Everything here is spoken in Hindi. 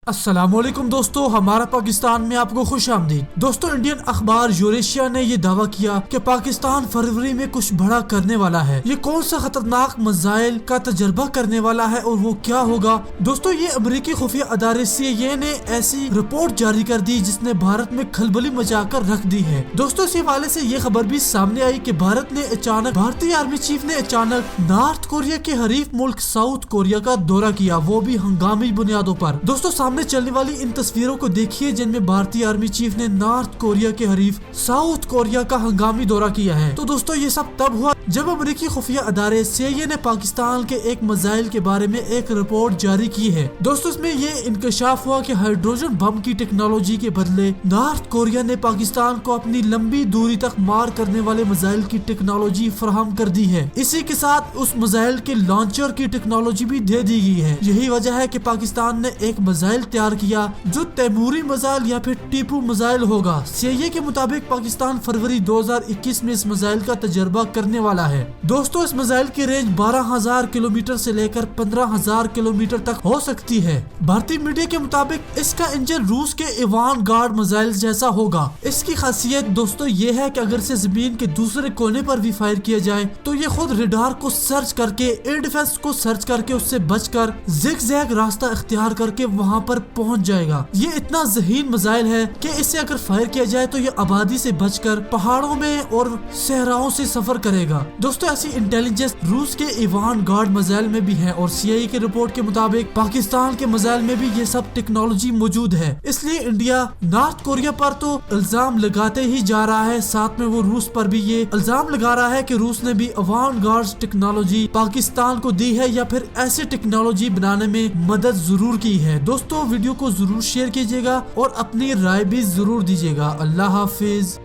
अस्सलामुअलैकुम दोस्तों, हमारा पाकिस्तान में आपको खुश आमदीद। दोस्तों, इंडियन अखबार यूरेशिया ने ये दावा किया कि पाकिस्तान फरवरी में कुछ बड़ा करने वाला है। ये कौन सा खतरनाक मिसाइल का तजर्बा करने वाला है और वो क्या होगा? दोस्तों, ये अमेरिकी खुफिया अदारे CIA ने ऐसी रिपोर्ट जारी कर दी जिसने भारत में खलबली मचाकर रख दी है। दोस्तों, इस हवाले से ये खबर भी सामने आई कि भारतीय आर्मी चीफ ने अचानक नॉर्थ कोरिया के हरीफ मुल्क साउथ कोरिया का दौरा किया, वो भी हंगामी बुनियादों पर। दोस्तों, सामने चलने वाली इन तस्वीरों को देखिए जिनमें भारतीय आर्मी चीफ ने नॉर्थ कोरिया के हरीफ साउथ कोरिया का हंगामी दौरा किया है। तो दोस्तों, ये सब तब हुआ जब अमेरिकी खुफिया अदारे CIA ने पाकिस्तान के एक मिसाइल के बारे में एक रिपोर्ट जारी की है। दोस्तों, इसमें ये इंकशाफ हुआ कि हाइड्रोजन बम की टेक्नोलॉजी के बदले नॉर्थ कोरिया ने पाकिस्तान को अपनी लंबी दूरी तक मार करने वाले मिसाइल की टेक्नोलॉजी फराहम कर दी है। इसी के साथ उस मिसाइल के लॉन्चर की टेक्नोलॉजी भी दे दी गई है। यही वजह है कि पाकिस्तान ने एक मिसाइल तैयार किया जो तैमूरी मिसाइल या फिर टीपू मिसाइल होगा। CIA के मुताबिक पाकिस्तान फरवरी 2021 में इस मिसाइल का तजर्बा करने वाला है। दोस्तों, इस मिसाइल की रेंज 12,000 किलोमीटर से लेकर 15,000 किलोमीटर तक हो सकती है। भारतीय मीडिया के मुताबिक इसका इंजन रूस के इवान गार्ड मिसाइल जैसा होगा। इसकी खासियत दोस्तों ये है कि अगर से जमीन के दूसरे कोने पर भी फायर किया जाए तो ये खुद रडार को सर्च करके, एयर डिफेंस को सर्च करके उससे बचकर जिग-जैग रास्ता इख्तियार करके वहाँ पर पहुँच जाएगा। ये इतना जहीन मिसाइल है कि इसे अगर फायर किया जाए तो ये आबादी से बचकर पहाड़ों में और सहराओं से सफर करेगा। दोस्तों, ऐसी इंटेलिजेंस रूस के इवान गार्ड मिसाइल में भी है और CIA की रिपोर्ट के मुताबिक पाकिस्तान के मिसाइल में भी ये सब टेक्नोलॉजी मौजूद है। इसलिए इंडिया नॉर्थ कोरिया पर तो इल्जाम लगाते ही जा रहा है, साथ में वो रूस पर भी ये इल्जाम लगा रहा है कि रूस ने भी इवान गार्ड टेक्नोलॉजी पाकिस्तान को दी है या फिर ऐसी टेक्नोलॉजी बनाने में मदद जरूर की है। दोस्तों, वीडियो को जरूर शेयर कीजिएगा और अपनी राय भी जरूर दीजिएगा। अल्लाह हाफिज।